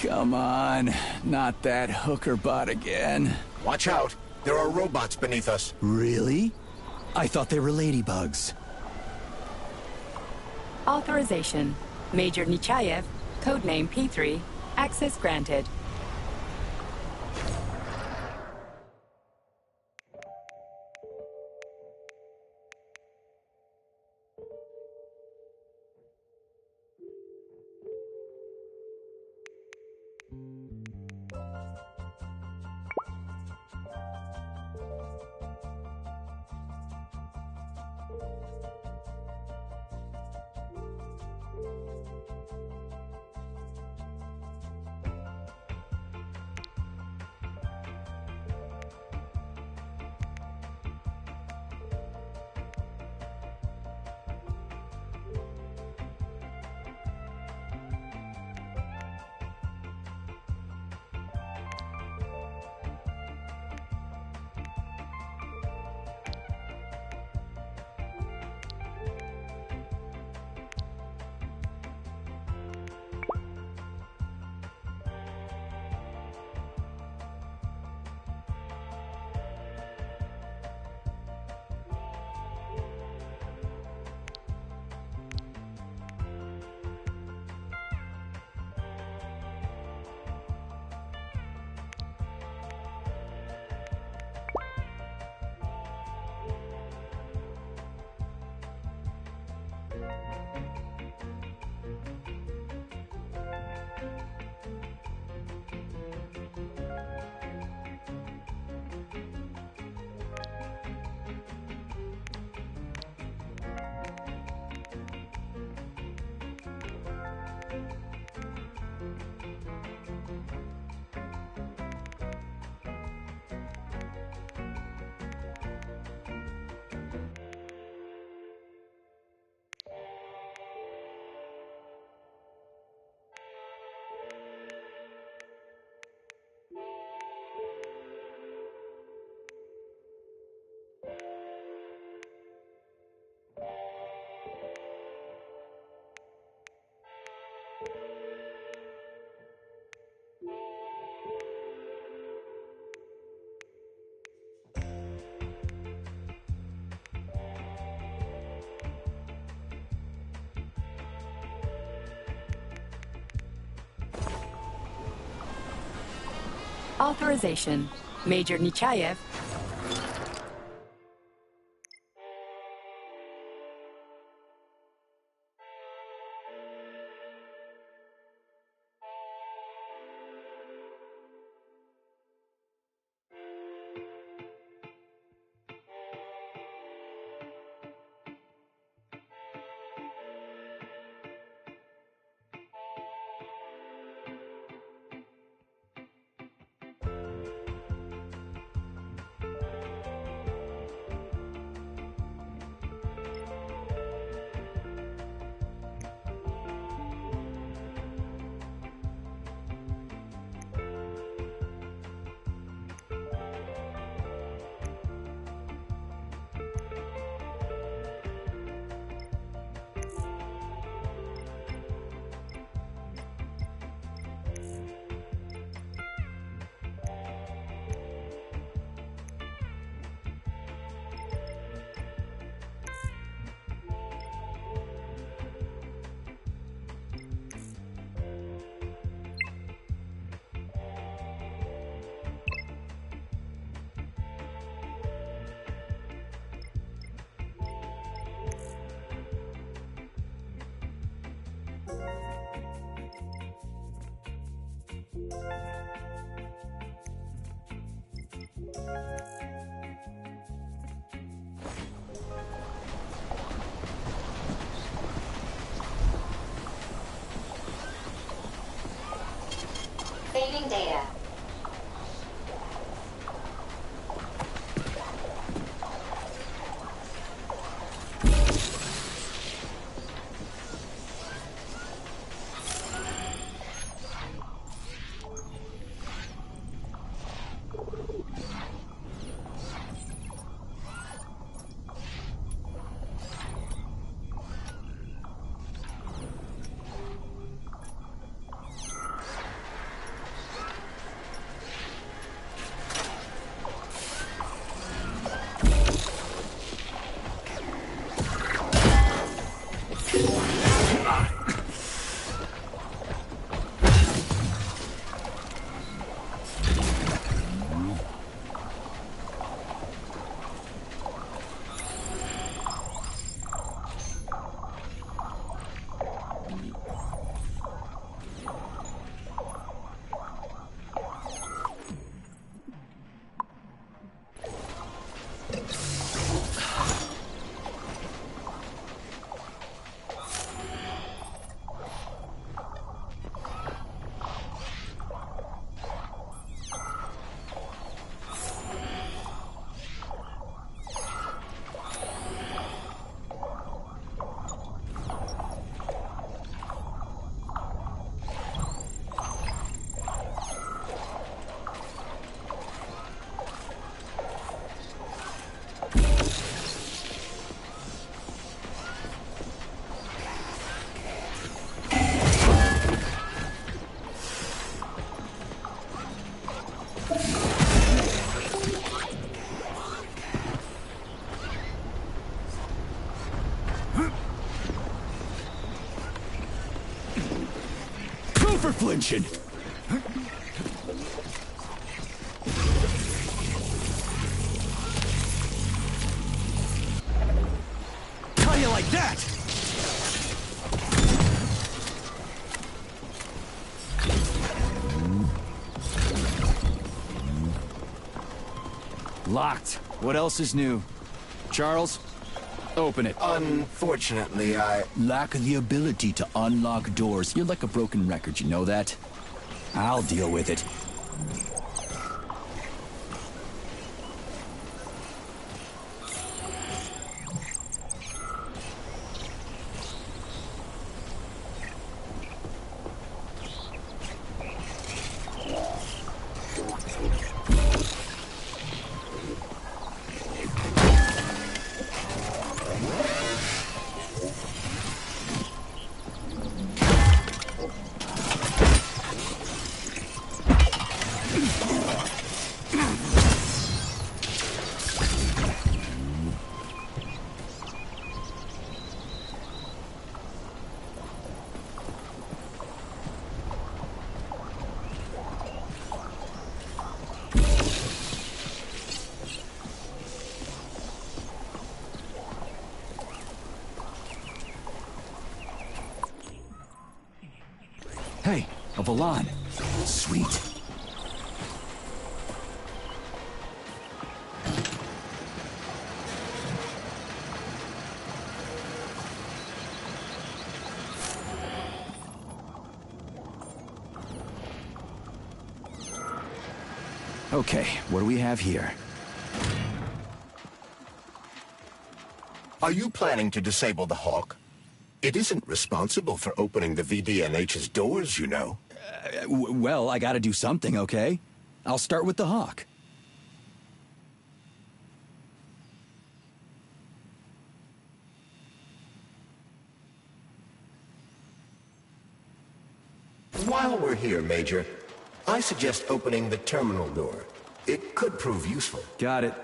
Come on, not that hooker bot again. Watch out. There are robots beneath us. Really? I thought they were ladybugs. Authorization. Major Nechayev, codename P3, access granted. Authorization. Major Nechayev. Saving data. for flinching. How you like that? Locked. What else is new? Charles, open it. Unfortunately, I... Lack the ability to unlock doors. You're like a broken record, you know that? I'll deal with it. Hey, a Valan. Sweet. Okay, what do we have here? Are you planning to disable the Hawk? It isn't responsible for opening the VDNH's doors, you know. Well, I gotta do something, okay? I'll start with the Hawk. While we're here, Major, I suggest opening the terminal door. It could prove useful. Got it.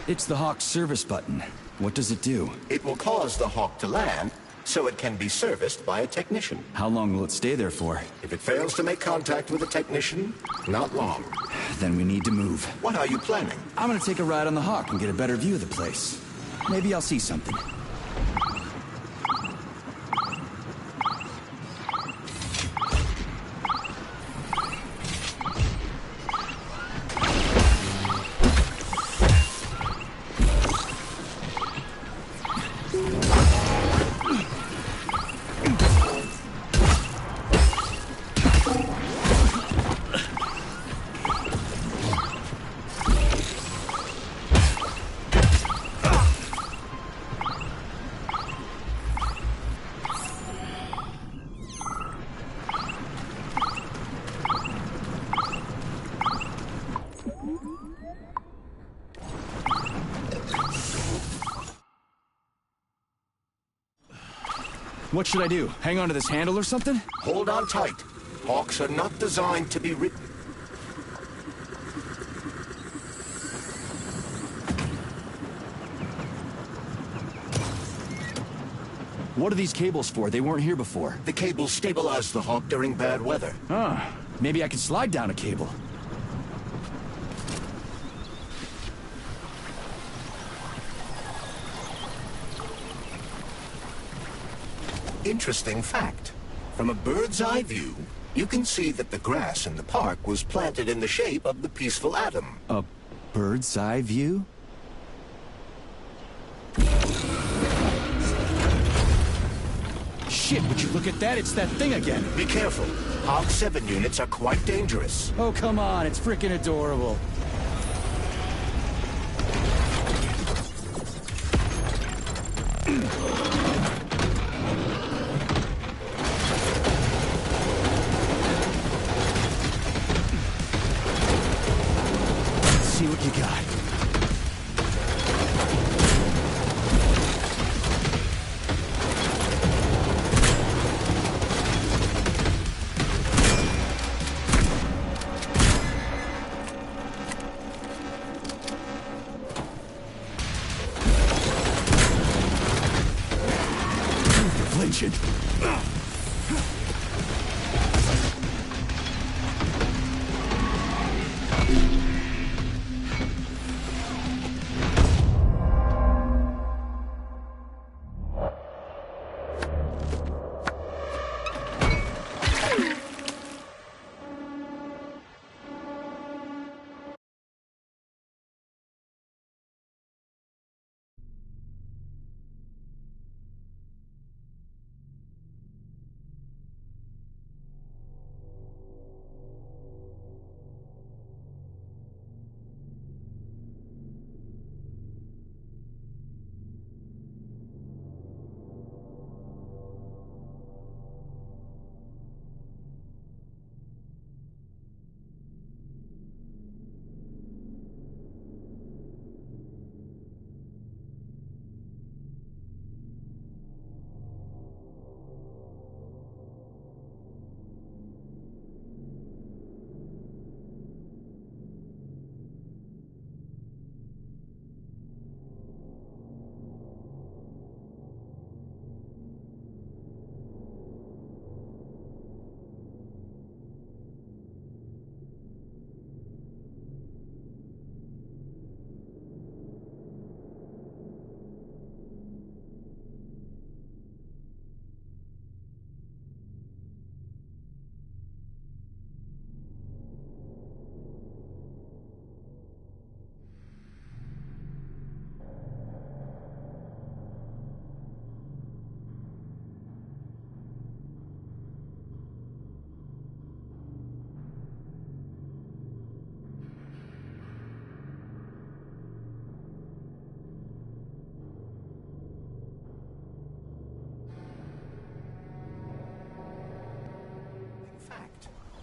It's the Hawk's service button. What does it do? It will cause the Hawk to land, so it can be serviced by a technician. How long will it stay there for? If it fails to make contact with a technician, not long. Then we need to move. What are you planning? I'm gonna take a ride on the Hawk and get a better view of the place. Maybe I'll see something. What should I do? Hang on to this handle or something? Hold on tight. Hawks are not designed to be ridden. What are these cables for? They weren't here before. The cables stabilize the Hawk during bad weather. Ah, maybe I can slide down a cable. Interesting fact. From a bird's eye view, you can see that the grass in the park was planted in the shape of the peaceful atom. A bird's eye view? Shit, would you look at that? It's that thing again. Be careful. Hawk 7 units are quite dangerous. Oh, come on. It's freaking adorable. Let's see what you got. Flinching.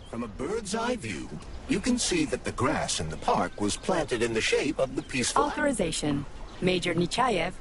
From a bird's eye view, you can see that the grass in the park was planted in the shape of the peaceful atom. Authorization. Major Nechayev.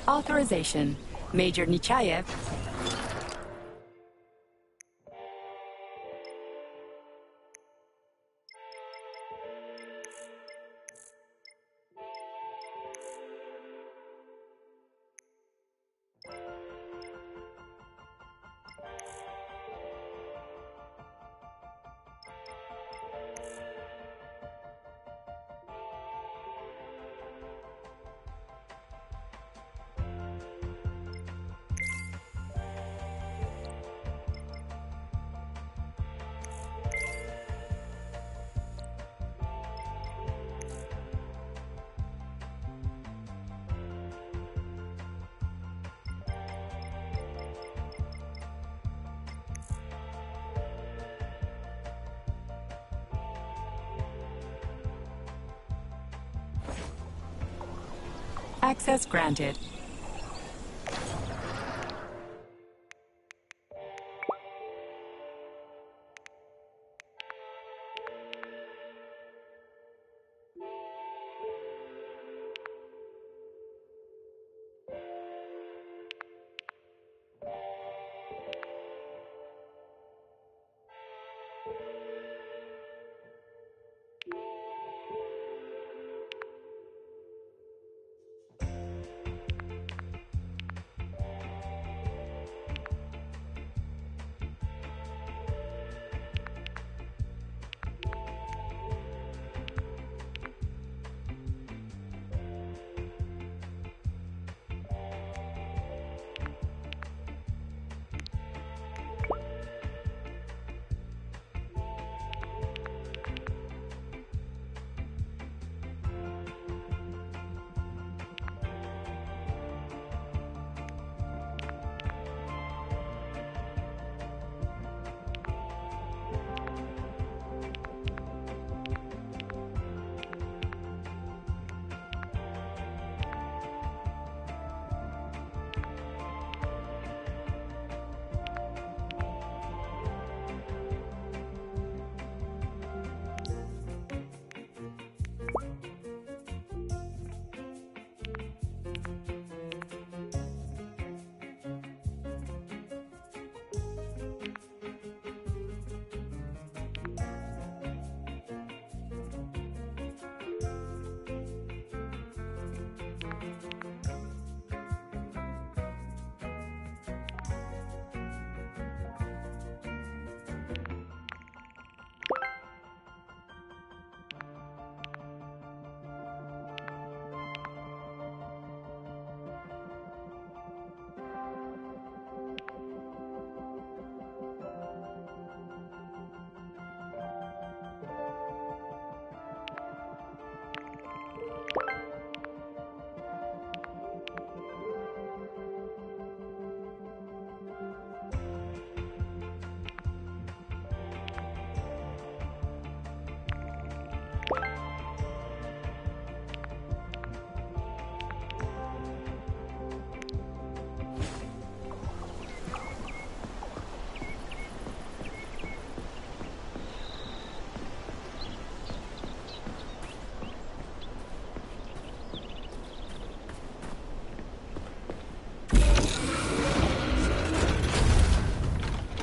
Authorization. Major Nechayev. Access granted.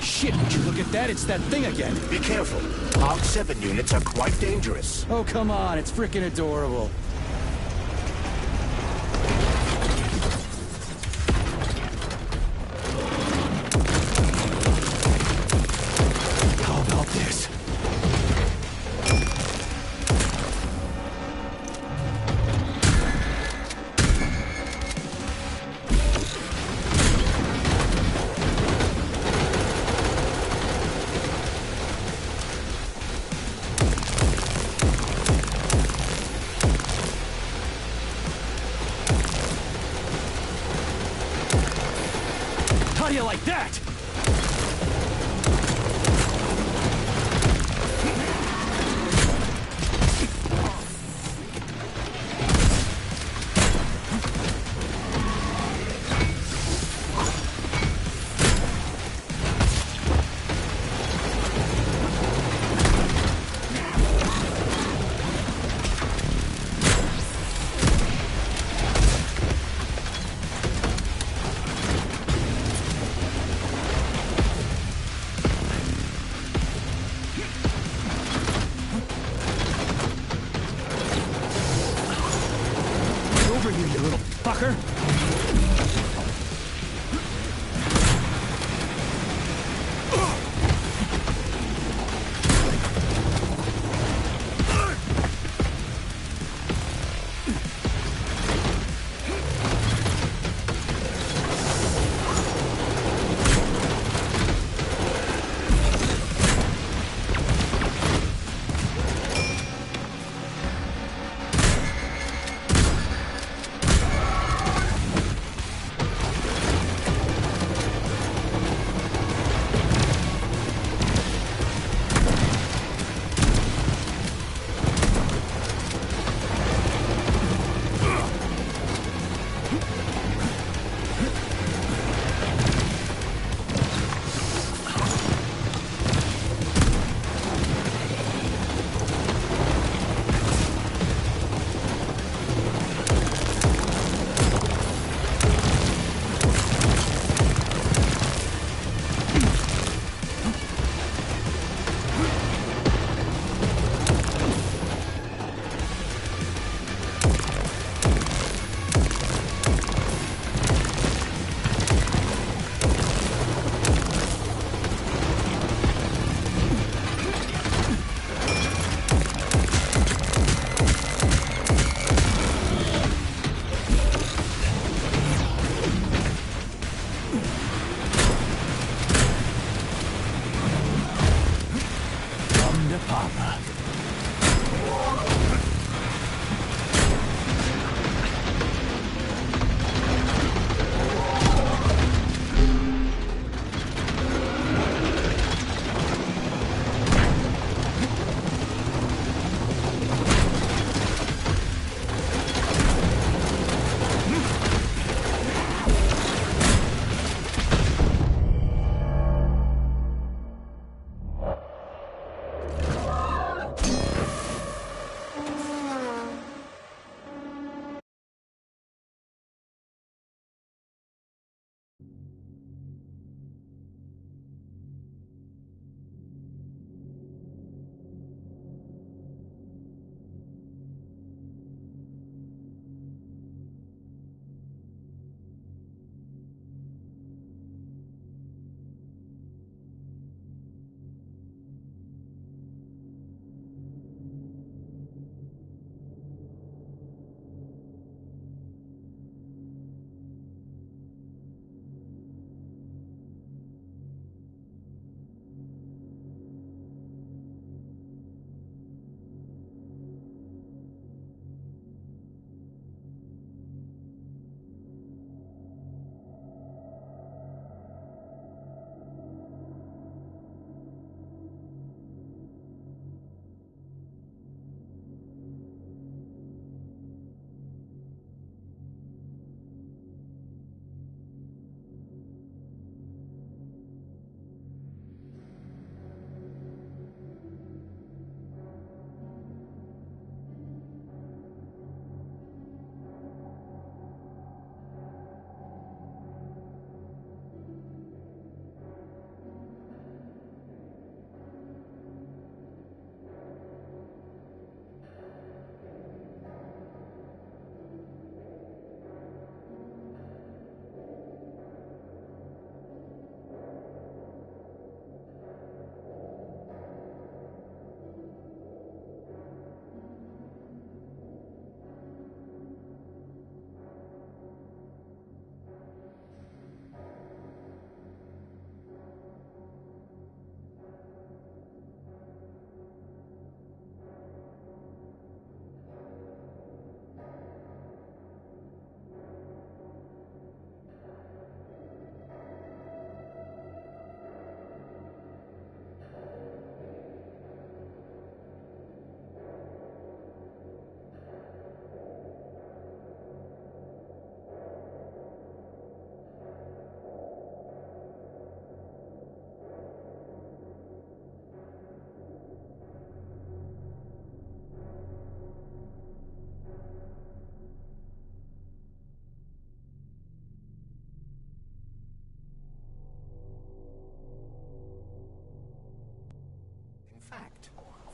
Shit, would you look at that? It's that thing again. Be careful. ARC-7 units are quite dangerous. Oh, come on. It's freaking adorable. How about this? How do you like that?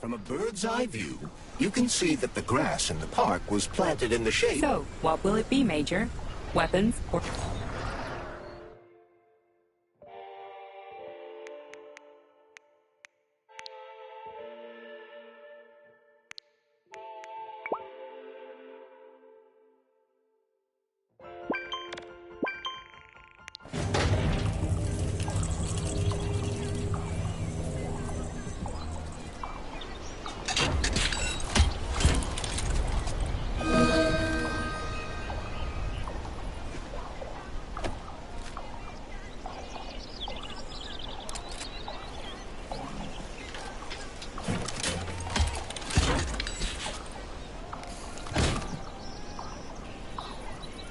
From a bird's eye view, you can see that the grass in the park was planted in the shade. So, what will it be, Major? Weapons or...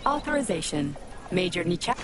Authorization. Major Nichayev.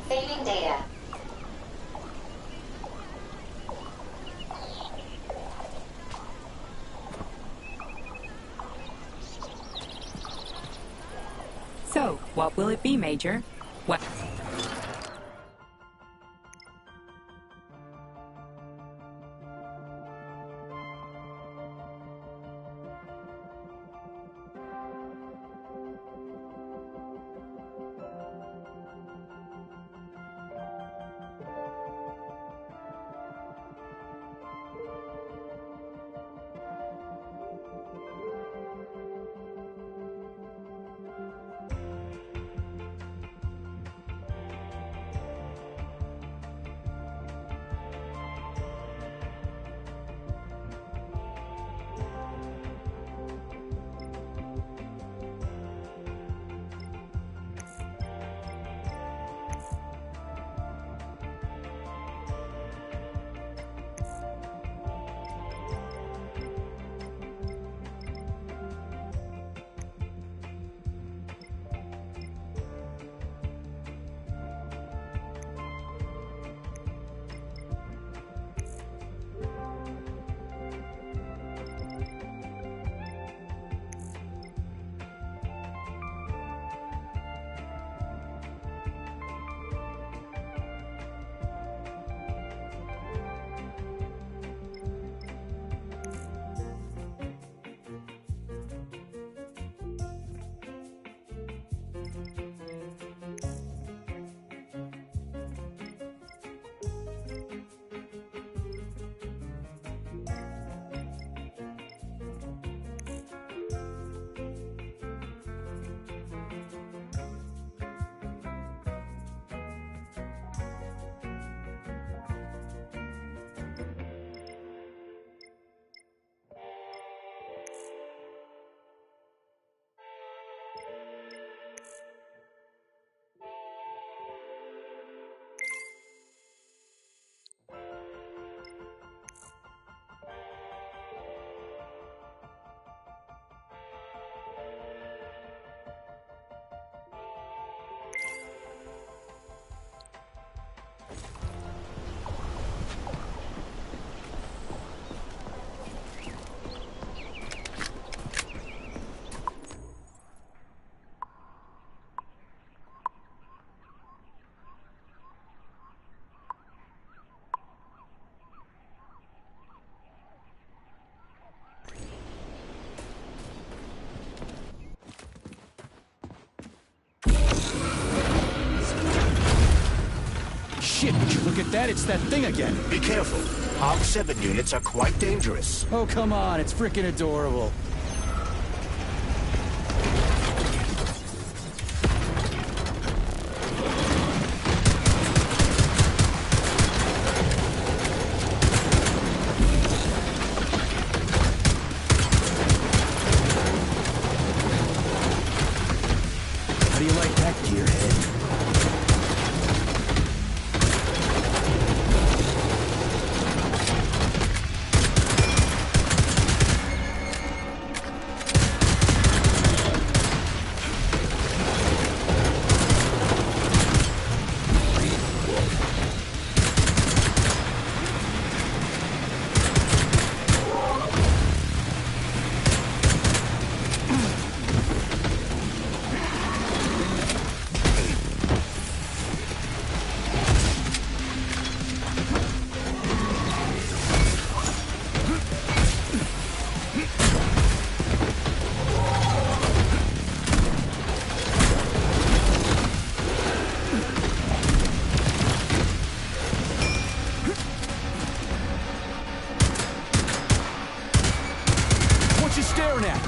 Failing data. So, what will it be, Major? What? Shit, would you look at that? It's that thing again. Be careful. Hog 7 units are quite dangerous. Oh, come on, it's freaking adorable. How do you like that, gearhead? What you staring at?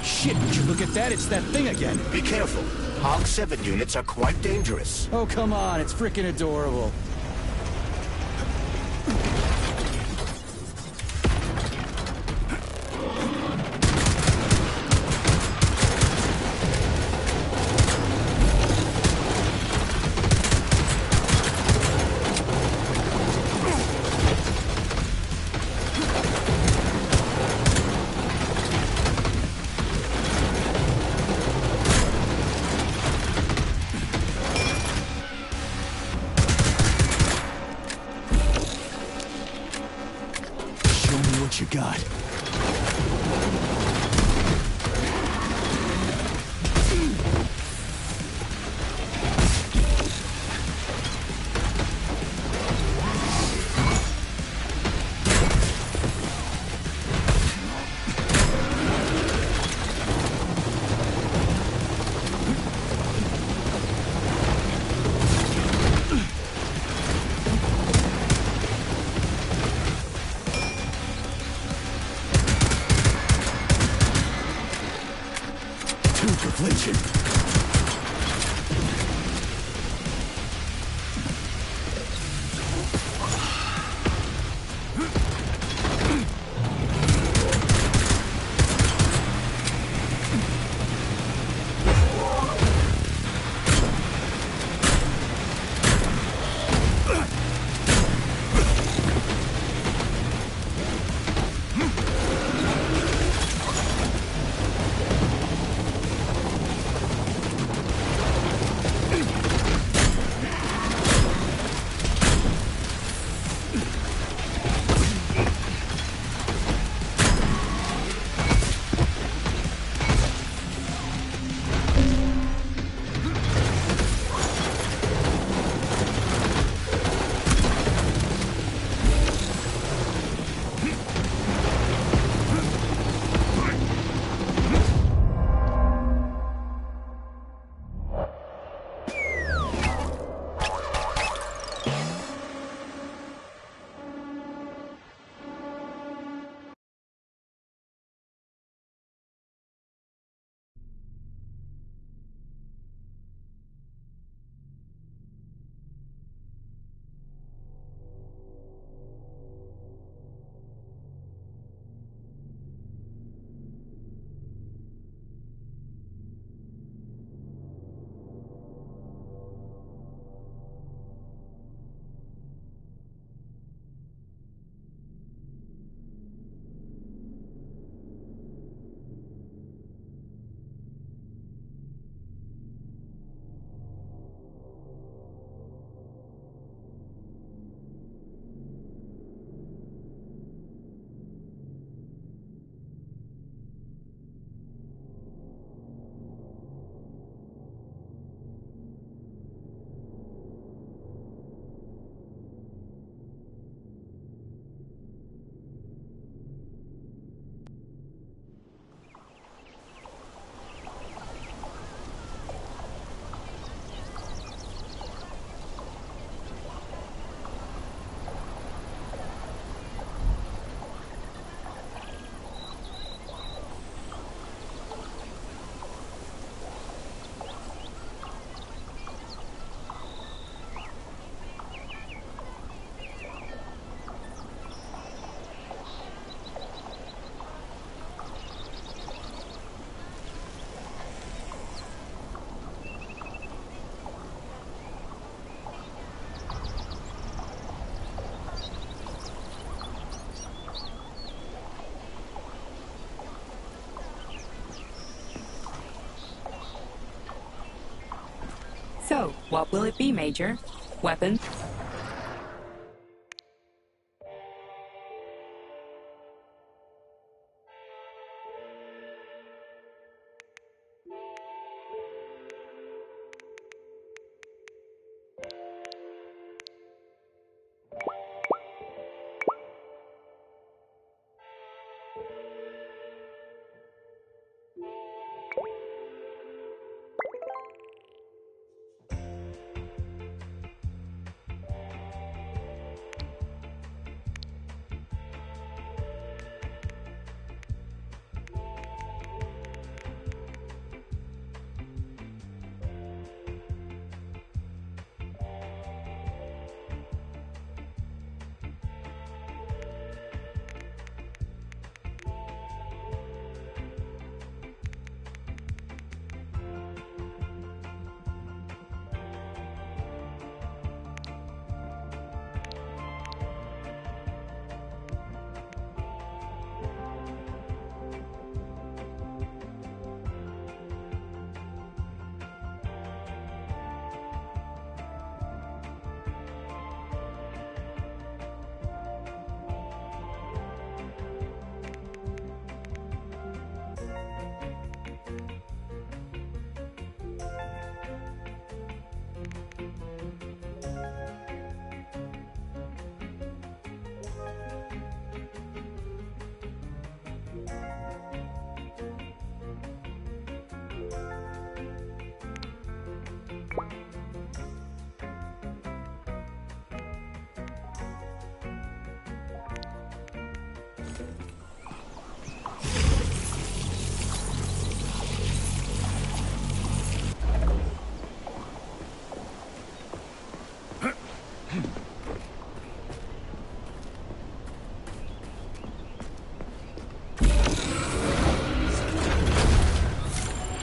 Shit, would you look at that? It's that thing again. Be careful. Hog 7 units are quite dangerous. Oh, come on, it's freaking adorable. Show me what you got. Completion. So, what will it be, Major? Weapons?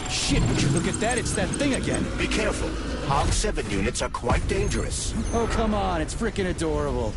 Shit, would you look at that? It's that thing again. Be careful. Hog 7 units are quite dangerous. Oh, come on. It's freaking adorable.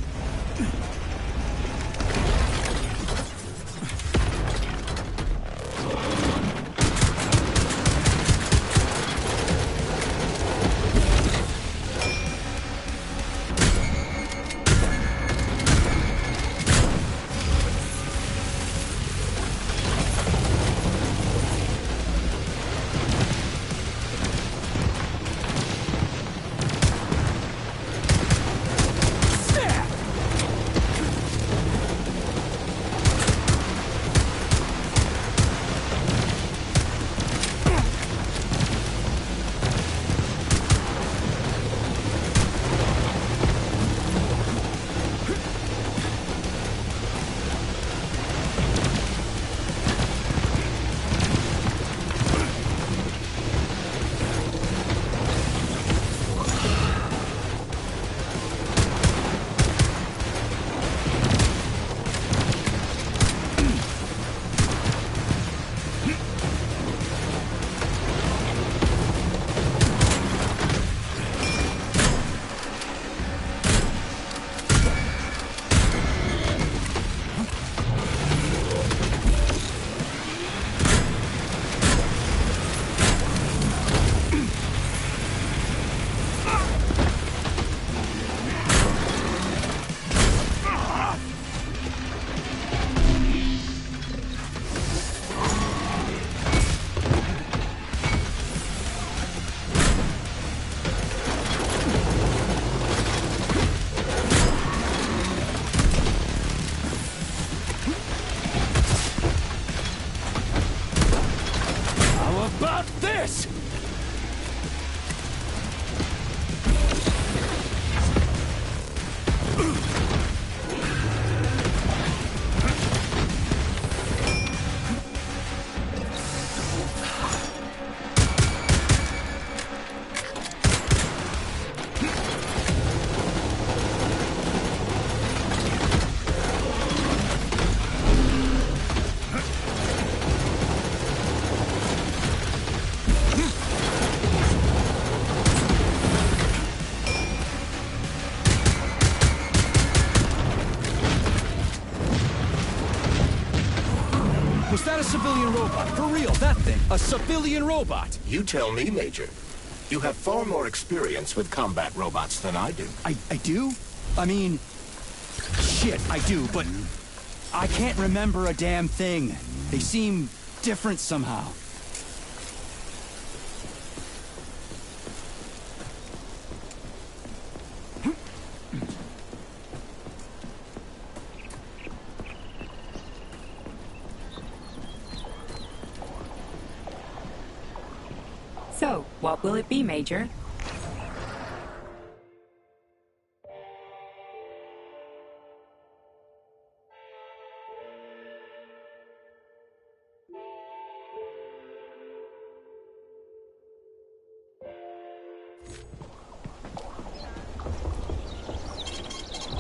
Was that a civilian robot? For real, that thing. A civilian robot. You tell me, Major. You have far more experience with combat robots than I do. I do? I mean... Shit, I do, but... I can't remember a damn thing. They seem different somehow. So, what will it be, Major?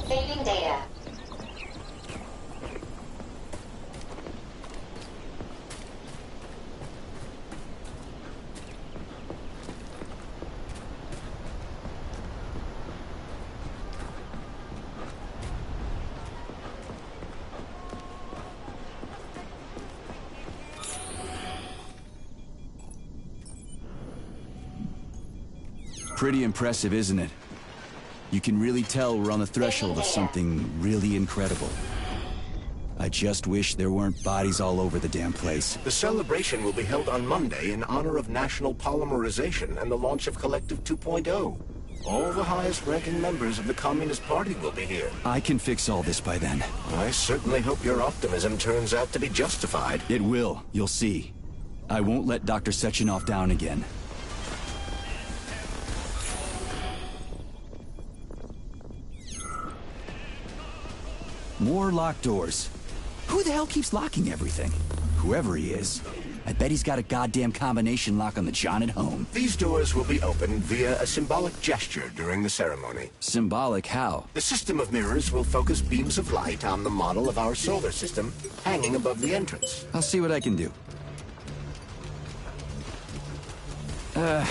Saving data. Pretty impressive, isn't it? You can really tell we're on the threshold of something really incredible. I just wish there weren't bodies all over the damn place. The celebration will be held on Monday in honor of National Polymerization and the launch of Collective 2.0. All the highest-ranking members of the Communist Party will be here. I can fix all this by then. I certainly hope your optimism turns out to be justified. It will, you'll see. I won't let Dr. Sechenov down again. More locked doors. Who the hell keeps locking everything? Whoever he is. I bet he's got a goddamn combination lock on the John at home. These doors will be opened via a symbolic gesture during the ceremony. Symbolic how? The system of mirrors will focus beams of light on the model of our solar system hanging above the entrance. I'll see what I can do. The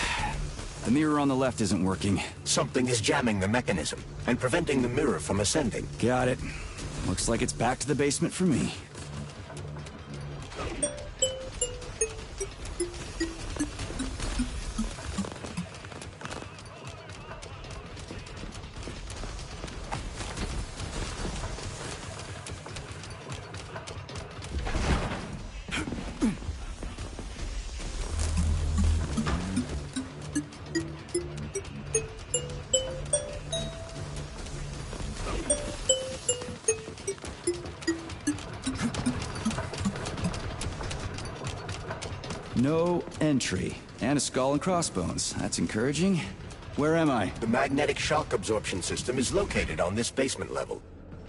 mirror on the left isn't working. Something is jamming the mechanism and preventing the mirror from ascending. Got it. Looks like it's back to the basement for me. No entry. And a skull and crossbones. That's encouraging. Where am I? The magnetic shock absorption system is located on this basement level.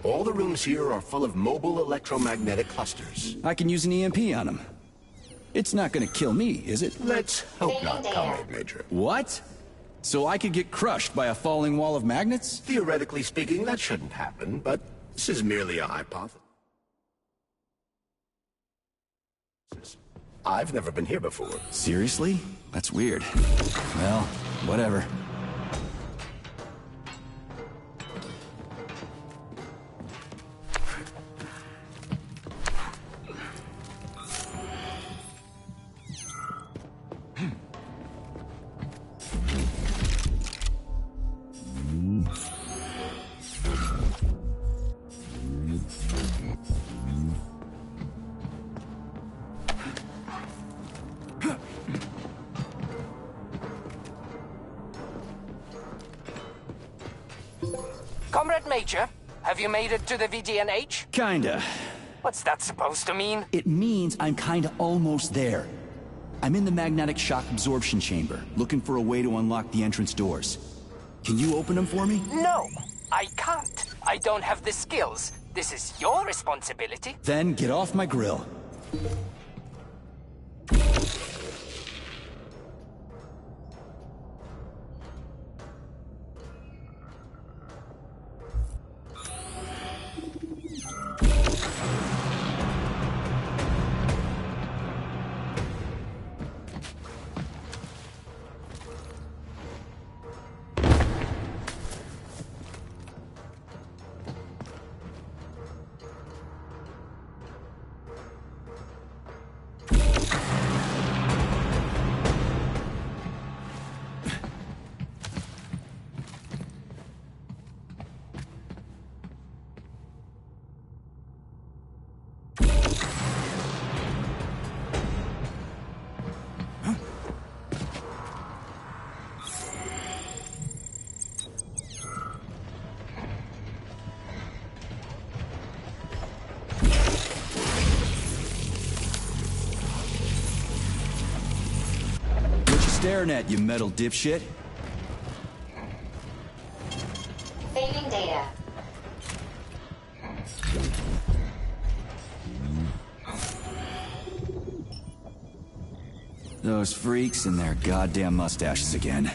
All the rooms here are full of mobile electromagnetic clusters. I can use an EMP on him. It's not gonna kill me, is it? Let's hope not, Comrade Major. What? So I could get crushed by a falling wall of magnets? Theoretically speaking, that shouldn't happen, but this is merely a hypothesis. I've never been here before. Seriously? That's weird. Well, whatever. Comrade Major, have you made it to the VDNH? Kinda. What's that supposed to mean? It means I'm kinda almost there. I'm in the magnetic shock absorption chamber, looking for a way to unlock the entrance doors. Can you open them for me? No, I can't. I don't have the skills. This is your responsibility. Then get off my grill. staring at, you metal dipshit? Saving data. Those freaks and their goddamn mustaches again.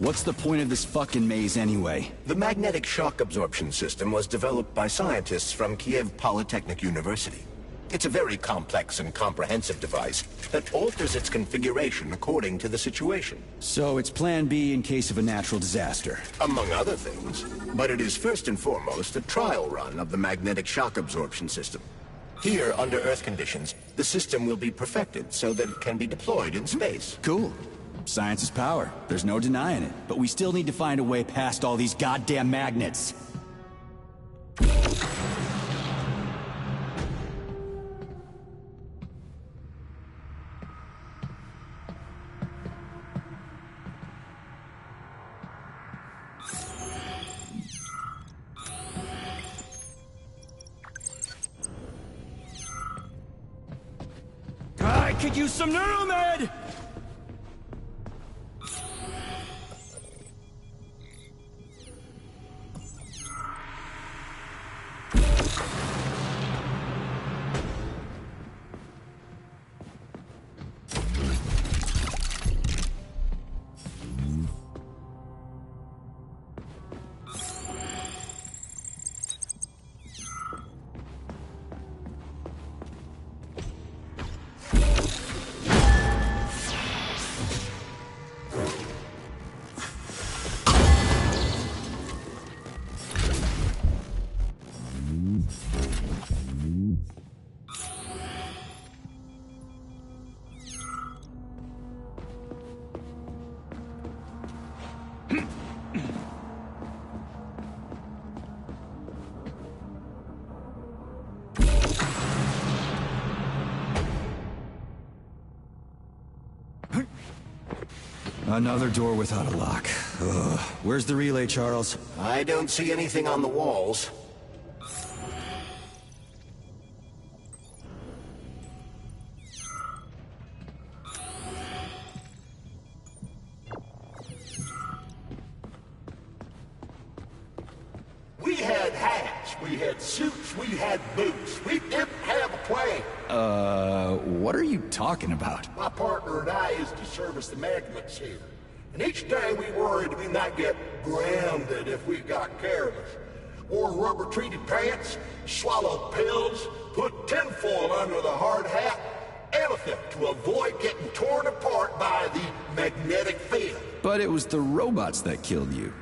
What's the point of this fucking maze anyway? The magnetic shock absorption system was developed by scientists from Kiev Polytechnic University. It's a very complex and comprehensive device that alters its configuration according to the situation. So it's plan B in case of a natural disaster. Among other things. But it is first and foremost a trial run of the magnetic shock absorption system. Here, under Earth conditions, the system will be perfected so that it can be deployed in space. Cool. Science is power. There's no denying it. But we still need to find a way past all these goddamn magnets. I could use some neuromed! Another door without a lock. Ugh. Where's the relay, Charles? I don't see anything on the walls. We had hats, we had suits, we had boots. We didn't have a plan. What are you talking about? My partner and I is to service the magnets here. And each day we worried we might get grounded if we got careless. Wore rubber-treated pants, swallowed pills, put tinfoil under the hard hat, anything to avoid getting torn apart by the magnetic field. But it was the robots that killed you.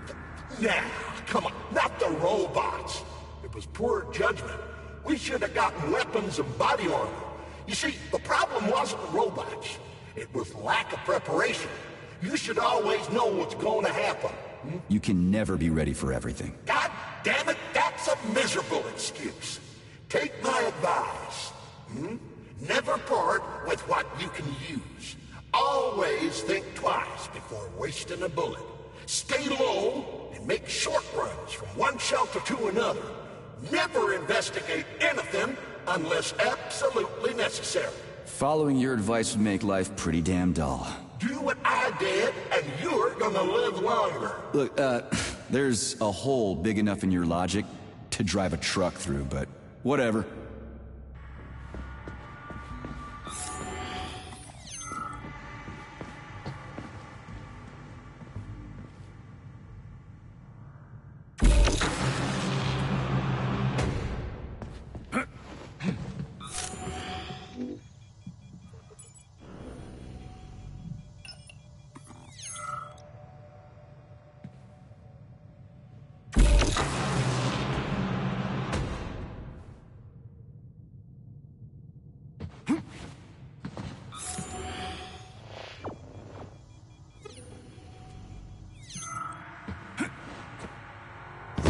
Now, come on, not the robots. It was poor judgment. We should have gotten weapons and body armor. You see, the problem wasn't the robots. It was lack of preparation. You should always know what's going to happen. You can never be ready for everything. God damn it, that's a miserable excuse. Take my advice. Never part with what you can use. Always think twice before wasting a bullet. Stay low and make short runs from one shelter to another. Never investigate anything unless absolutely necessary. Following your advice would make life pretty damn dull. Do what I did, and you're gonna live longer. Look, there's a hole big enough in your logic to drive a truck through, but whatever.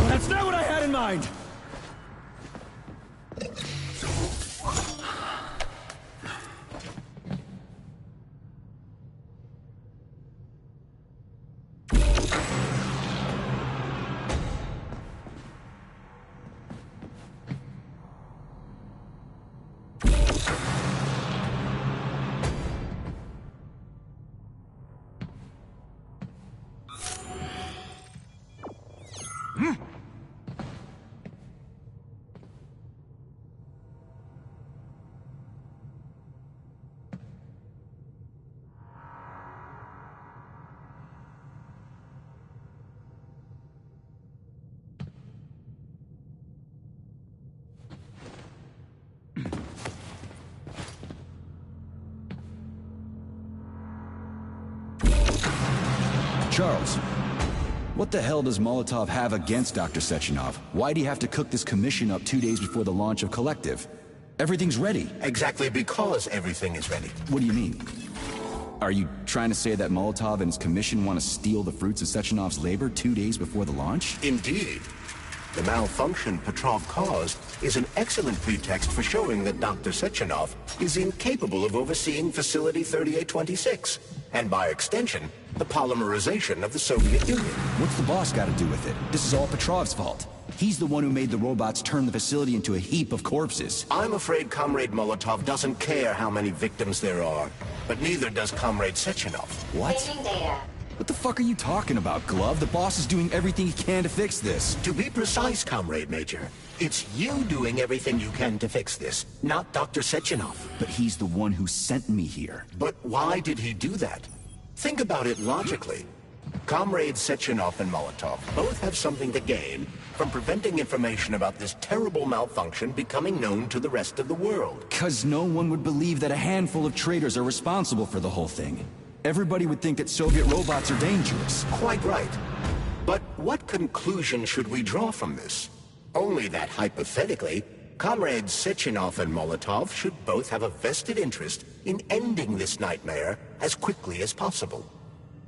That's not what I had in mind! Charles, what the hell does Molotov have against Dr. Sechenov? Why'd he have to cook this commission up 2 days before the launch of Collective? Everything's ready. Exactly because everything is ready. What do you mean? Are you trying to say that Molotov and his commission want to steal the fruits of Sechenov's labor 2 days before the launch? Indeed. The malfunction Petrov caused is an excellent pretext for showing that Dr. Sechenov is incapable of overseeing Facility 3826, and by extension, the polymerization of the Soviet Union. What's the boss got to do with it? This is all Petrov's fault. He's the one who made the robots turn the facility into a heap of corpses. I'm afraid Comrade Molotov doesn't care how many victims there are, but neither does Comrade Sechenov. What? Saving data. What the fuck are you talking about, Glove? The boss is doing everything he can to fix this. To be precise, Comrade Major, it's you doing everything you can to fix this, not Dr. Sechenov. But he's the one who sent me here. But why did he do that? Think about it logically. Comrades Sechenov and Molotov both have something to gain from preventing information about this terrible malfunction becoming known to the rest of the world. 'Cause no one would believe that a handful of traitors are responsible for the whole thing. Everybody would think that Soviet robots are dangerous. Quite right. But what conclusion should we draw from this? Only that hypothetically, Comrades Sechenov and Molotov should both have a vested interest in ending this nightmare as quickly as possible.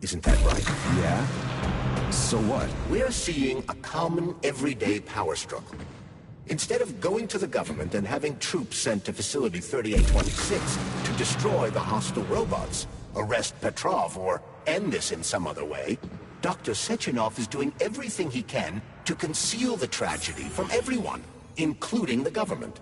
Isn't that right? Yeah? So what? We're seeing a common everyday power struggle. Instead of going to the government and having troops sent to Facility 3826 to destroy the hostile robots, arrest Petrov, or end this in some other way, Dr. Sechenov is doing everything he can to conceal the tragedy from everyone, including the government.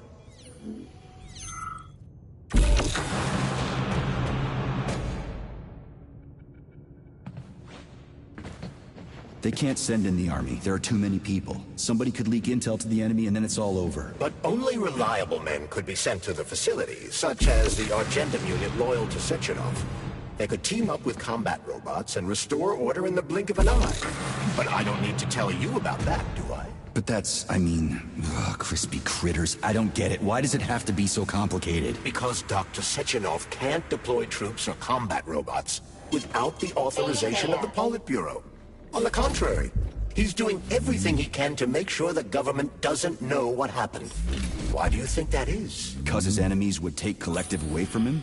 They can't send in the army. There are too many people. Somebody could leak intel to the enemy and then it's all over. But only reliable men could be sent to the facility, such as the Argentum unit loyal to Sechenov. They could team up with combat robots and restore order in the blink of an eye. But I don't need to tell you about that, do I? But that's, I mean, crispy critters. I don't get it. Why does it have to be so complicated? Because Dr. Sechenov can't deploy troops or combat robots without the authorization of the Politburo. On the contrary, he's doing everything he can to make sure the government doesn't know what happened. Why do you think that is? Because his enemies would take Collective away from him?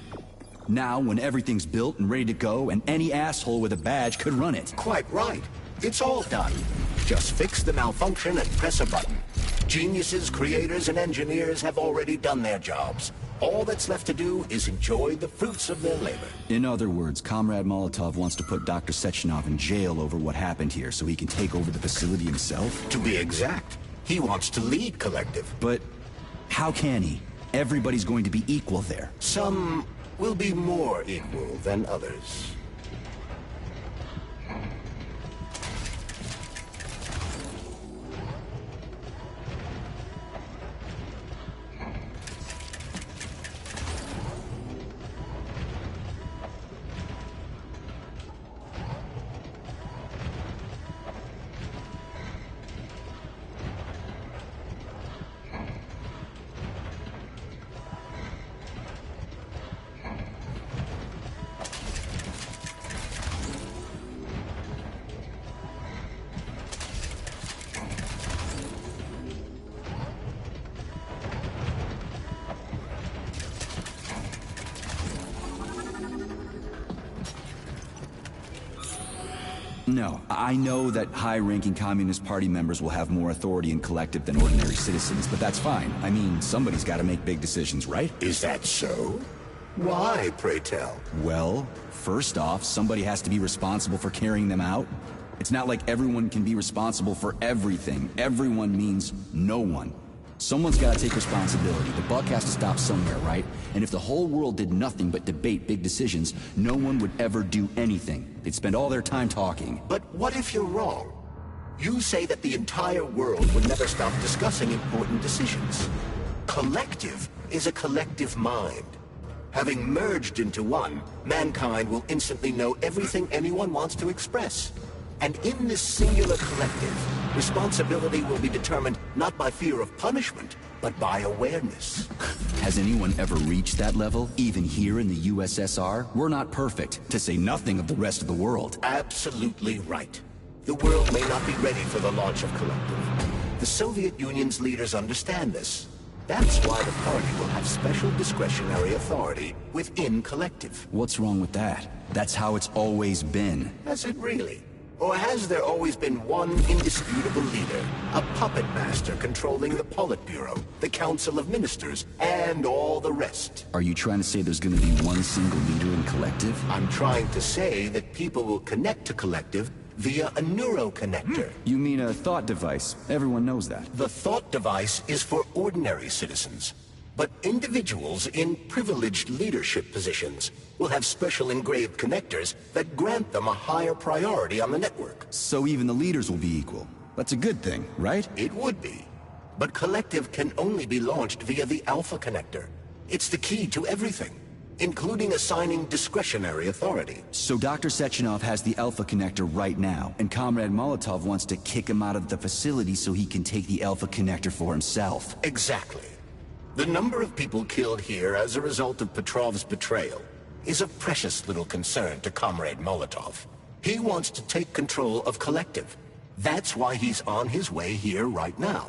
Now, when everything's built and ready to go, and any asshole with a badge could run it. Quite right. It's all done. Just fix the malfunction and press a button. Geniuses, creators, and engineers have already done their jobs. All that's left to do is enjoy the fruits of their labor. In other words, Comrade Molotov wants to put Dr. Sechenov in jail over what happened here so he can take over the facility himself? To be exact, he wants to lead Collective. But how can he? Everybody's going to be equal there. Some will be more equal than others. No, I know that high-ranking Communist Party members will have more authority in Collective than ordinary citizens, but that's fine. I mean, somebody's got to make big decisions, right? Is that so? Why, pray tell? Well, first off, somebody has to be responsible for carrying them out. It's not like everyone can be responsible for everything. Everyone means no one. Someone's got to take responsibility. The buck has to stop somewhere, right? And if the whole world did nothing but debate big decisions, no one would ever do anything. They'd spend all their time talking. But what if you're wrong? You say that the entire world would never stop discussing important decisions. Collective is a collective mind. Having merged into one, mankind will instantly know everything anyone wants to express. And in this singular collective, responsibility will be determined not by fear of punishment, but by awareness. Has anyone ever reached that level, even here in the USSR? We're not perfect, to say nothing of the rest of the world. Absolutely right. The world may not be ready for the launch of Collective. The Soviet Union's leaders understand this. That's why the party will have special discretionary authority within Collective. What's wrong with that? That's how it's always been. Has it really? Or has there always been one indisputable leader, a puppet master controlling the Politburo, the Council of Ministers, and all the rest? Are you trying to say there's gonna be one single leader in Collective? I'm trying to say that people will connect to Collective via a neuroconnector. You mean a thought device. Everyone knows that. The thought device is for ordinary citizens. But individuals in privileged leadership positions will have special engraved connectors that grant them a higher priority on the network. So even the leaders will be equal. That's a good thing, right? It would be. But Collective can only be launched via the Alpha Connector. It's the key to everything, including assigning discretionary authority. So Dr. Sechenov has the Alpha Connector right now, and Comrade Molotov wants to kick him out of the facility so he can take the Alpha Connector for himself. Exactly. The number of people killed here as a result of Petrov's betrayal is of precious little concern to Comrade Molotov. He wants to take control of Collective. That's why he's on his way here right now.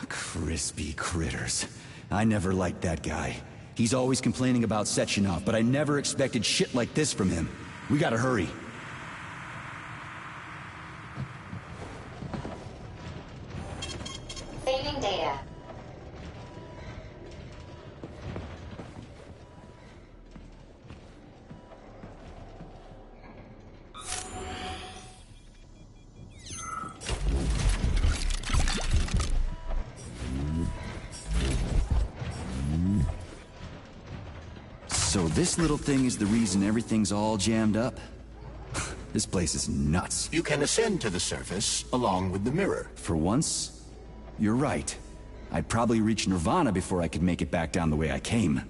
Crispy critters. I never liked that guy. He's always complaining about Sechenov, but I never expected shit like this from him. We gotta hurry. Saving data. So this little thing is the reason everything's all jammed up? This place is nuts. You can ascend to the surface along with the mirror. For once, you're right. I'd probably reach Nirvana before I could make it back down the way I came.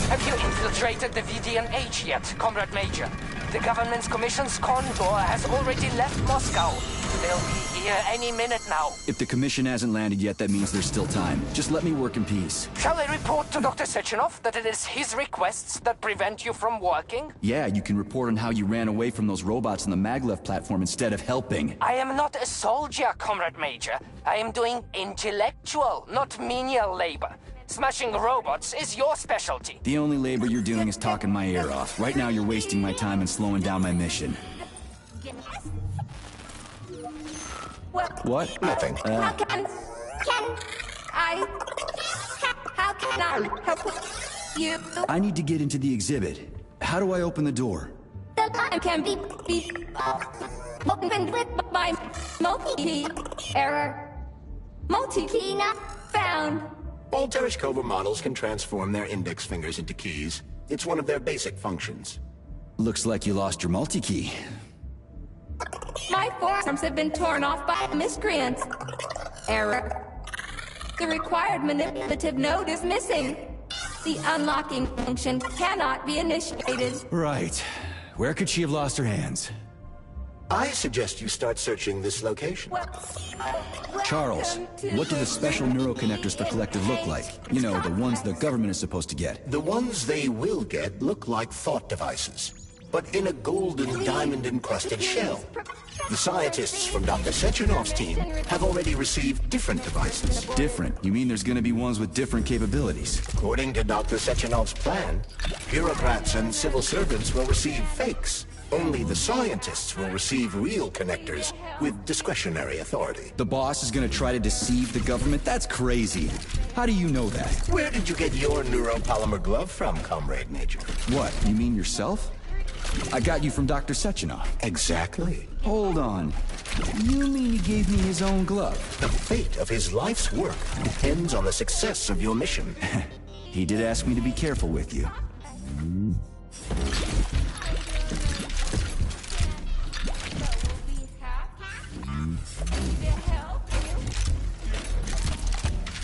Have you infiltrated the VDNH yet, Comrade Major? The government's commission's Condor has already left Moscow. They'll be here any minute now. If the commission hasn't landed yet, that means there's still time. Just let me work in peace. Shall I report to Dr. Sechenov that it is his requests that prevent you from working? Yeah, you can report on how you ran away from those robots on the maglev platform instead of helping. I am not a soldier, Comrade Major. I am doing intellectual, not menial labor. Smashing robots is your specialty. The only labor you're doing is talking my ear off. Right now you're wasting my time and slowing down my mission. What? Nothing. How can I help you? I need to get into the exhibit. How do I open the door? The line can be opened with my multi-key error. Multi-key not found. All Tereshkova models can transform their index fingers into keys. It's one of their basic functions. Looks like you lost your multi-key. My forearms have been torn off by miscreants. Error. The required manipulative node is missing. The unlocking function cannot be initiated. Right. Where could she have lost her hands? I suggest you start searching this location. Charles, what do the special neuroconnectors for Collective look like? You know, the ones the government is supposed to get. The ones they will get look like thought devices, but in a golden diamond-encrusted shell. The scientists from Dr. Sechenov's team have already received different devices. Different? You mean there's gonna be ones with different capabilities? According to Dr. Sechenov's plan, bureaucrats and civil servants will receive fakes. Only the scientists will receive real connectors with discretionary authority. The boss is gonna try to deceive the government? That's crazy. How do you know that? Where did you get your neuropolymer glove from, Comrade Major? What, you mean yourself? I got you from Dr. Sechenov. Exactly. Hold on. You mean he gave me his own glove? The fate of his life's work depends on the success of your mission. He did ask me to be careful with you.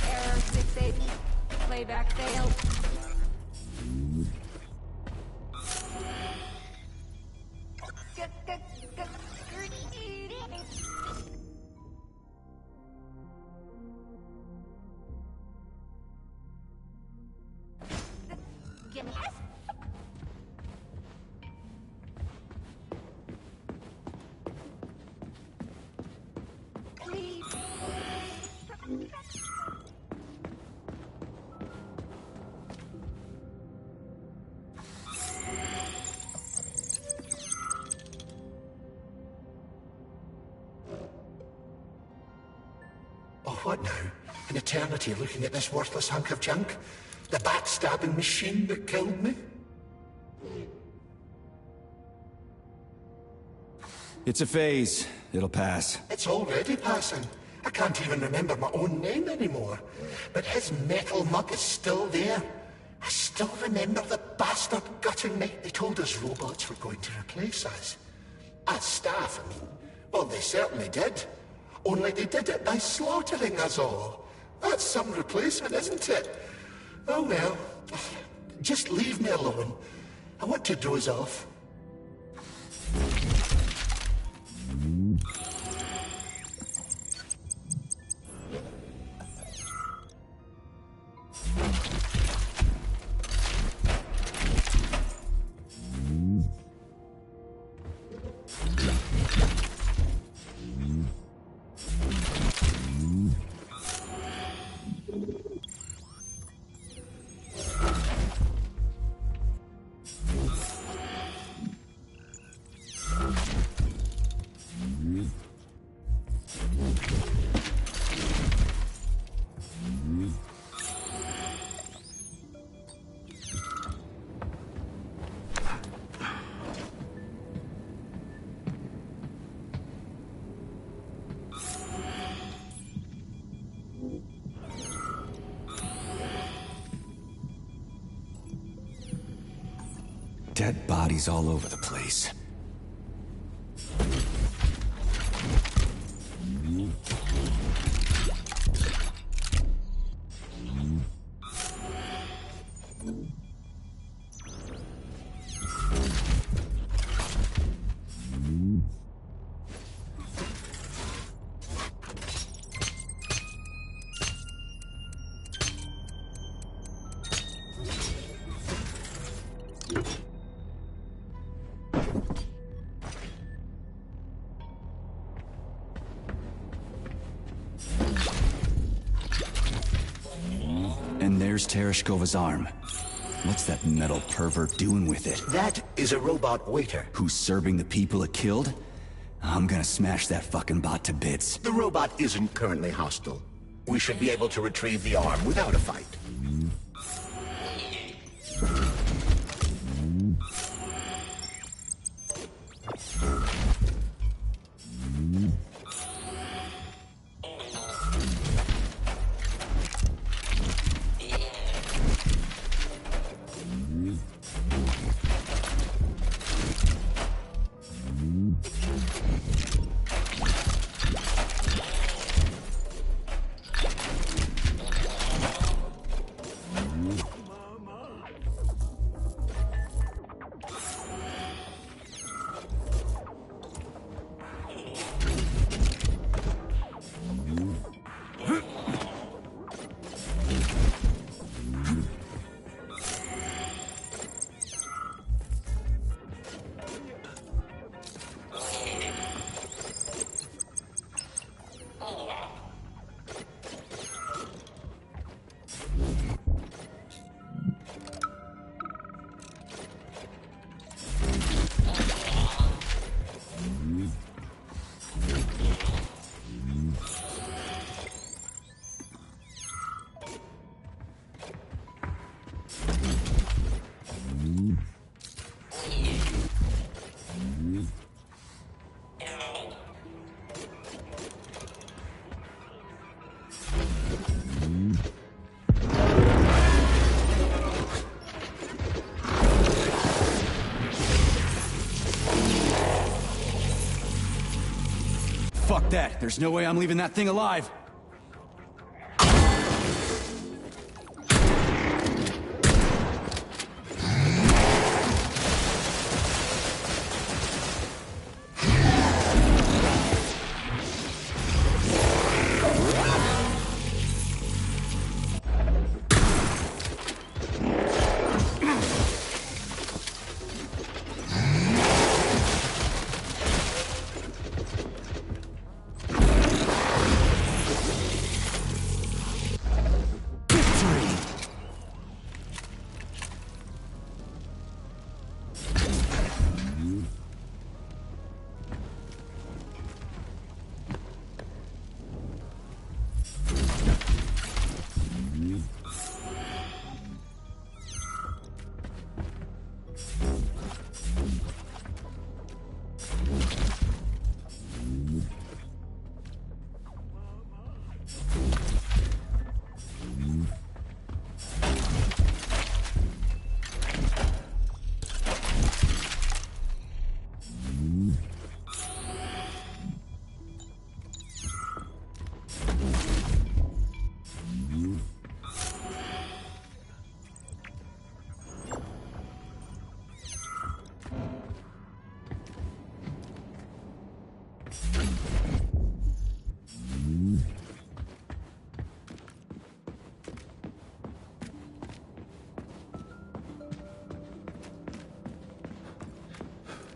Error 68. Playback failed. Oh, what now? An eternity looking at this worthless hunk of junk? The backstabbing machine that killed me? It's a phase. It'll pass. It's already passing. I can't even remember my own name anymore. But his metal mug is still there. I still remember the bastard gutting me. They told us robots were going to replace us. As staff, I mean. Well, they certainly did. Only they did it by slaughtering us all. That's some replacement, isn't it? Oh well. Just leave me alone. I want to doze off. Dead bodies all over the place. Where's Tereshkova's arm? What's that metal pervert doing with it? That is a robot waiter. Who's serving the people it killed? I'm gonna smash that fucking bot to bits. The robot isn't currently hostile. We should be able to retrieve the arm without a fight. Fuck that. There's no way I'm leaving that thing alive.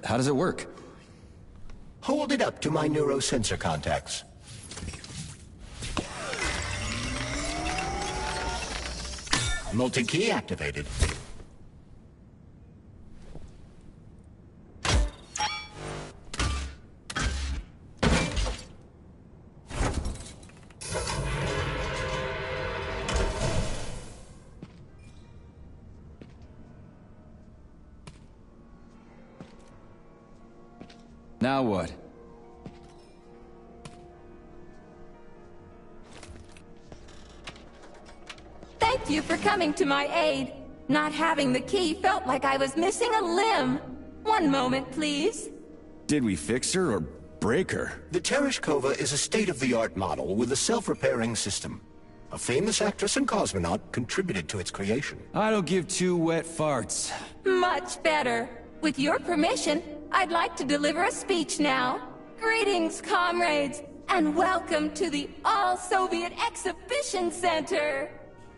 How does it work? Hold it up to my neurosensor contacts. Multi-key activated. Now what? Thank you for coming to my aid. Not having the key felt like I was missing a limb. One moment, please. Did we fix her or break her? The Tereshkova is a state-of-the-art model with a self-repairing system. A famous actress and cosmonaut contributed to its creation. I don't give two wet farts. Much better. With your permission, I'd like to deliver a speech now. Greetings, comrades, and welcome to the All-Soviet Exhibition Center.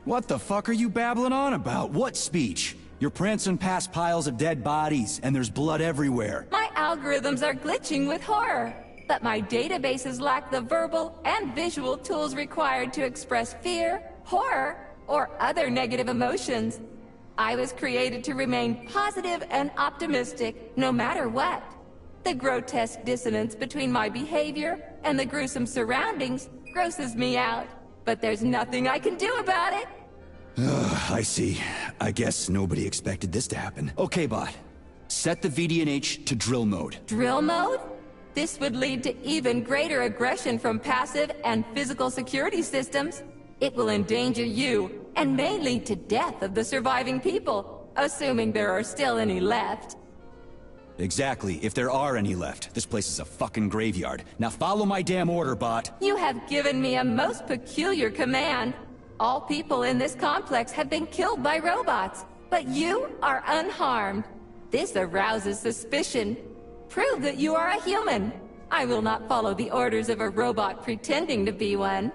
What the fuck are you babbling on about? What speech? You're prancing past piles of dead bodies, and there's blood everywhere. My algorithms are glitching with horror, but my databases lack the verbal and visual tools required to express fear, horror, or other negative emotions. I was created to remain positive and optimistic, no matter what. The grotesque dissonance between my behavior and the gruesome surroundings grosses me out, but there's nothing I can do about it. I see. I guess nobody expected this to happen. Okay, bot. Set the VDNH to drill mode. Drill mode? This would lead to even greater aggression from passive and physical security systems. It will endanger you, and may lead to death of the surviving people, assuming there are still any left. Exactly, if there are any left. This place is a fucking graveyard. Now follow my damn order, bot. You have given me a most peculiar command. All people in this complex have been killed by robots, but you are unharmed. This arouses suspicion. Prove that you are a human. I will not follow the orders of a robot pretending to be one.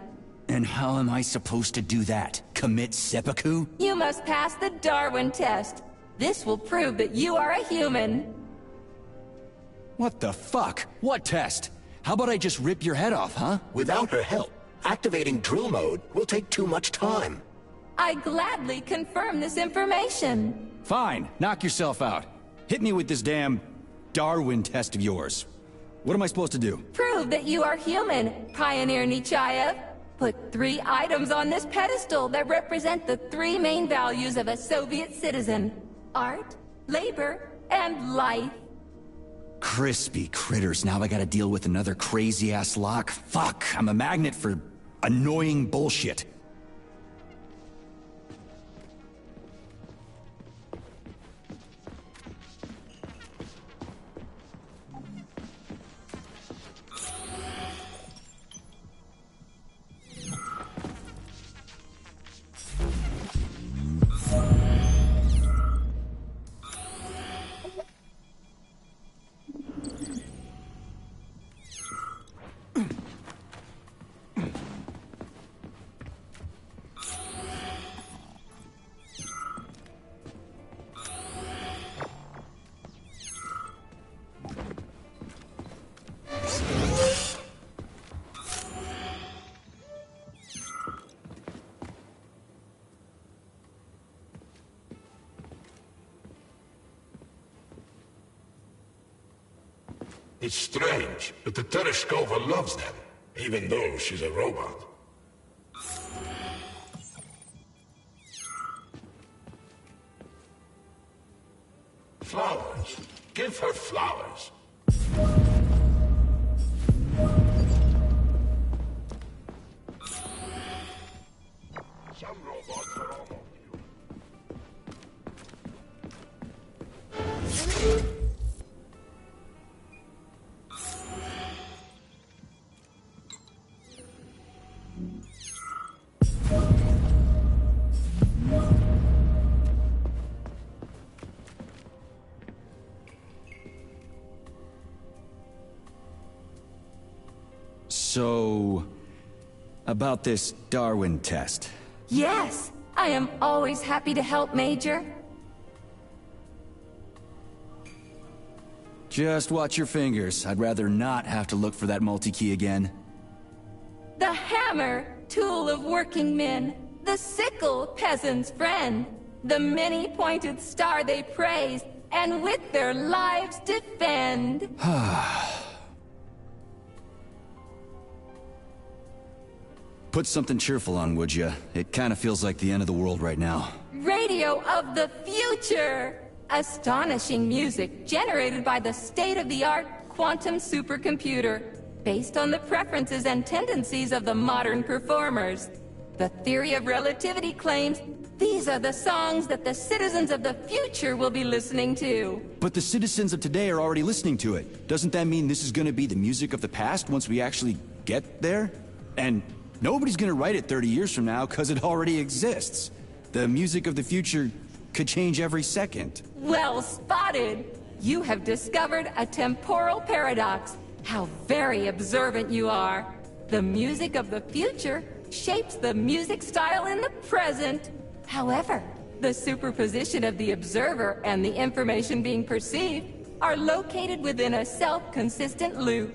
And how am I supposed to do that? Commit seppuku? You must pass the Darwin test. This will prove that you are a human. What the fuck? What test? How about I just rip your head off, huh? Without her help, activating drill mode will take too much time. I gladly confirm this information. Fine, knock yourself out. Hit me with this damn Darwin test of yours. What am I supposed to do? Prove that you are human, Pioneer Nechayev. Put 3 items on this pedestal that represent the 3 main values of a Soviet citizen: art, labor, and life. Crispy critters, now I gotta deal with another crazy-ass lock? Fuck, I'm a magnet for annoying bullshit. It's strange, but the Tereshkova loves them, even though she's a robot. Flowers. Give her flowers. Some robots are almost human. So, about this Darwin test. Yes, I am always happy to help, Major. Just watch your fingers. I'd rather not have to look for that multi-key again. The hammer, tool of working men. The sickle, peasant's friend. The many-pointed star they praise, and with their lives defend. Put something cheerful on, would ya? It kinda feels like the end of the world right now. Radio of the future! Astonishing music generated by the state-of-the-art quantum supercomputer, based on the preferences and tendencies of the modern performers. The theory of relativity claims these are the songs that the citizens of the future will be listening to. But the citizens of today are already listening to it. Doesn't that mean this is gonna be the music of the past once we actually get there? And nobody's gonna write it 30 years from now, because it already exists. The music of the future could change every second. Well spotted! You have discovered a temporal paradox. How very observant you are. The music of the future shapes the music style in the present. However, the superposition of the observer and the information being perceived are located within a self-consistent loop.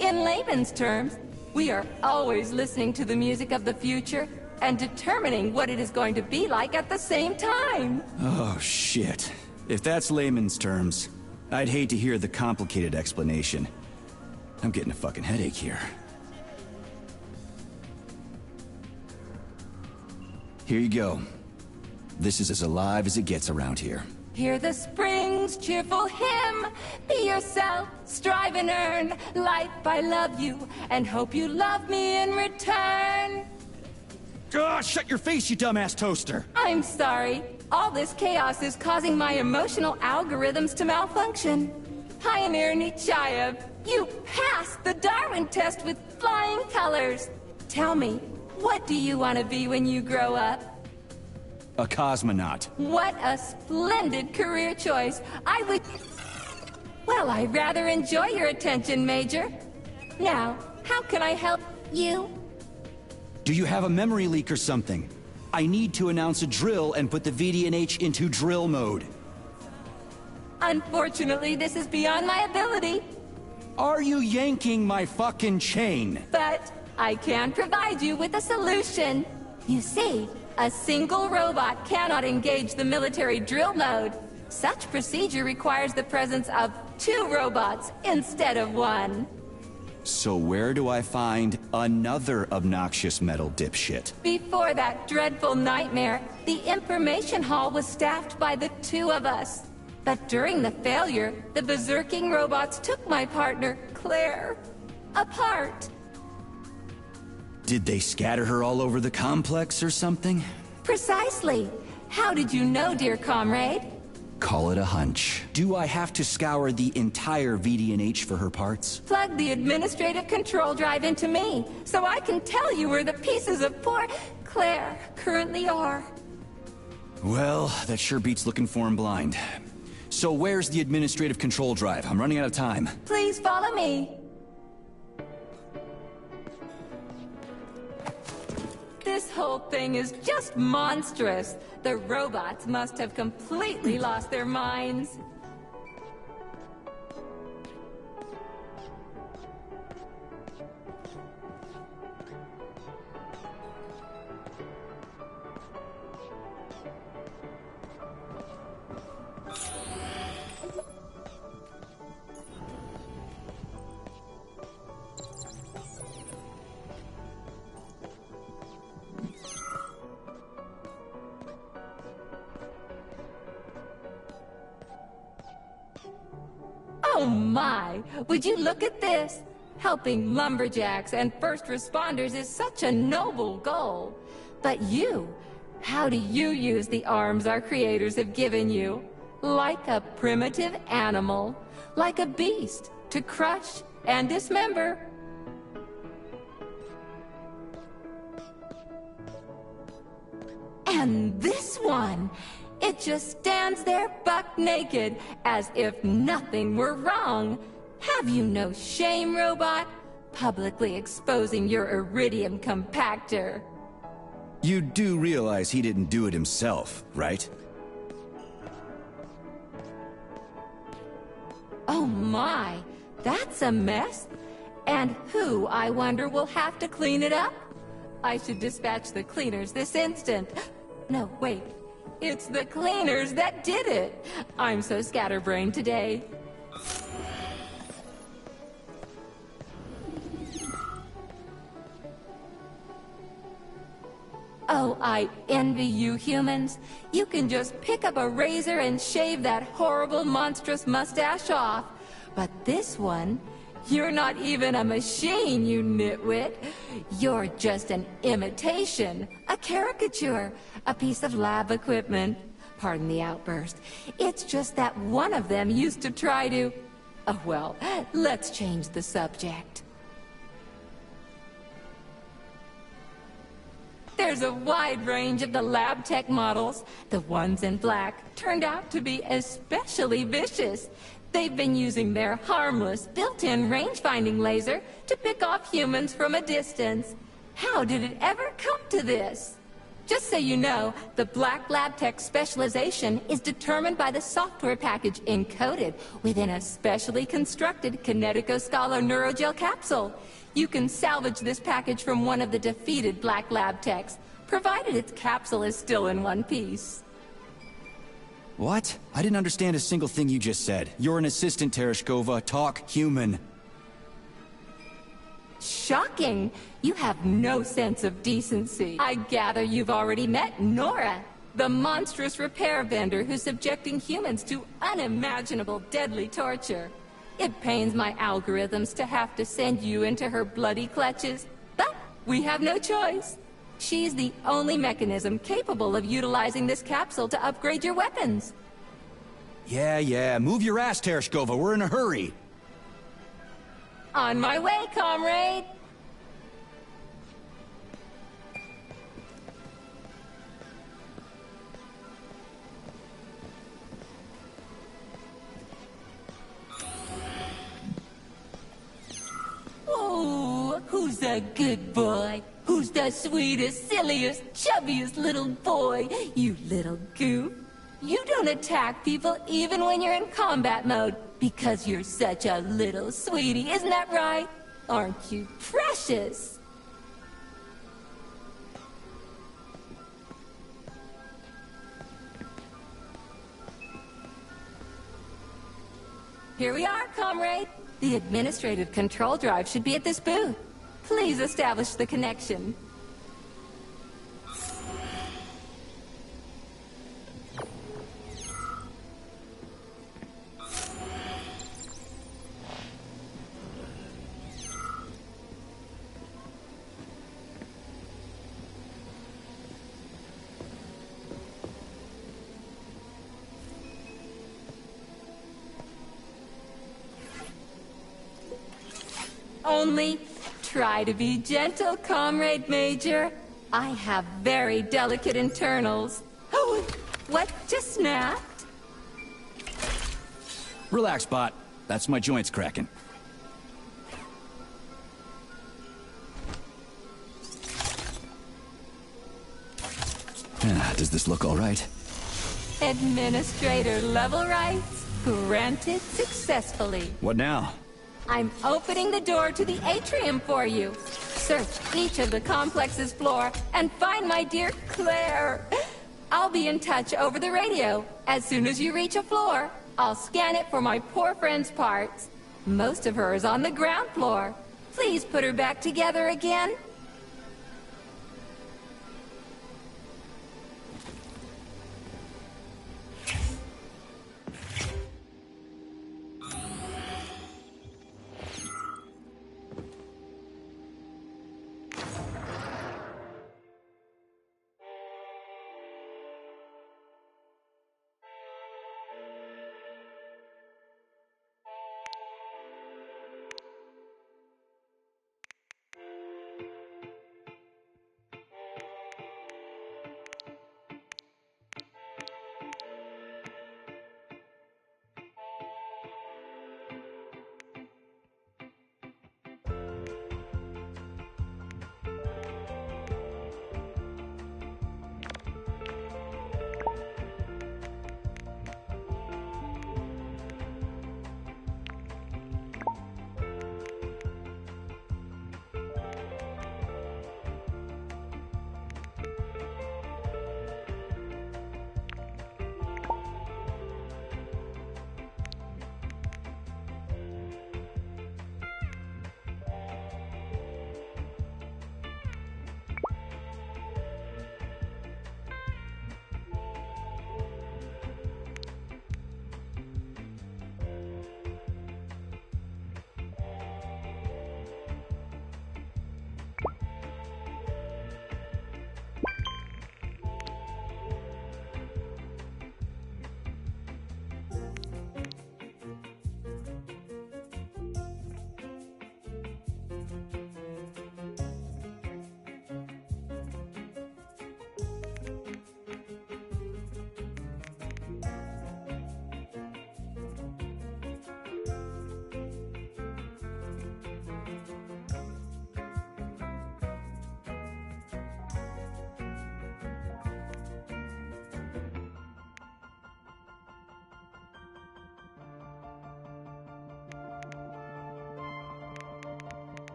In layman's terms, we are always listening to the music of the future, and determining what it is going to be like at the same time. Oh, shit. If that's layman's terms, I'd hate to hear the complicated explanation. I'm getting a fucking headache here. Here you go. This is as alive as it gets around here. Hear the spring's cheerful hymn. Be yourself, strive and earn. Life, I love you, and hope you love me in return. Ah, shut your face, you dumbass toaster! I'm sorry. All this chaos is causing my emotional algorithms to malfunction. Pioneer Nechayev, you passed the Darwin test with flying colors. Tell me, what do you want to be when you grow up? A cosmonaut. What a splendid career choice. Well, I rather enjoy your attention, Major. Now, how can I help you? Do you have a memory leak or something? I need to announce a drill and put the VDNH into drill mode. Unfortunately, this is beyond my ability. Are you yanking my fucking chain? But I can provide you with a solution. You see, a single robot cannot engage the military drill mode. Such procedure requires the presence of 2 robots instead of 1. So where do I find another obnoxious metal dipshit? Before that dreadful nightmare, the information hall was staffed by the 2 of us. But during the failure, the berserking robots took my partner, Claire, apart. Did they scatter her all over the complex or something? Precisely. How did you know, dear comrade? Call it a hunch. Do I have to scour the entire VDNH for her parts? Plug the administrative control drive into me, so I can tell you where the pieces of poor Claire currently are. Well, that sure beats looking for him blind. So where's the administrative control drive? I'm running out of time. Please follow me. This whole thing is just monstrous. The robots must have completely lost their minds. Oh my! Would you look at this? Helping lumberjacks and first responders is such a noble goal. But you, how do you use the arms our creators have given you? Like a primitive animal, like a beast, to crush and dismember. And this one! It just stands there buck naked, as if nothing were wrong. Have you no shame, robot? Publicly exposing your iridium compactor. You do realize he didn't do it himself, right? Oh my, that's a mess. And who, I wonder, will have to clean it up? I should dispatch the cleaners this instant. No, wait. It's the cleaners that did it! I'm so scatterbrained today. Oh, I envy you humans. You can just pick up a razor and shave that horrible, monstrous mustache off. But this one, you're not even a machine, you nitwit. You're just an imitation, a caricature, a piece of lab equipment. Pardon the outburst. It's just that one of them used to try to... Oh, well, let's change the subject. There's a wide range of the lab tech models. The ones in black turned out to be especially vicious. They've been using their harmless, built-in range-finding laser to pick off humans from a distance. How did it ever come to this? Just so you know, the Black Lab Tech specialization is determined by the software package encoded within a specially constructed Kinetico Scala Neurogel capsule. You can salvage this package from one of the defeated Black Lab Techs, provided its capsule is still in one piece. What? I didn't understand a single thing you just said. You're an assistant, Tereshkova. Talk human. Shocking! You have no sense of decency. I gather you've already met Nora, the monstrous repair vendor who's subjecting humans to unimaginable deadly torture. It pains my algorithms to have to send you into her bloody clutches, but we have no choice. She's the only mechanism capable of utilizing this capsule to upgrade your weapons. Yeah, move your ass, Tereshkova. We're in a hurry. On my way, comrade! Oh, who's a good boy? Who's the sweetest, silliest, chubbiest little boy? You little goof. You don't attack people even when you're in combat mode, because you're such a little sweetie, isn't that right? Aren't you precious? Here we are, comrade. The administrative control drive should be at this booth. Please establish the connection. Only try to be gentle, Comrade Major. I have very delicate internals. Oh, what just snapped? Relax, bot. That's my joints cracking. Does this look all right? Administrator level rights granted successfully. What now? I'm opening the door to the atrium for you. Search each of the complex's floor and find my dear Claire. I'll be in touch over the radio. As soon as you reach a floor, I'll scan it for my poor friend's parts. Most of her is on the ground floor. Please put her back together again.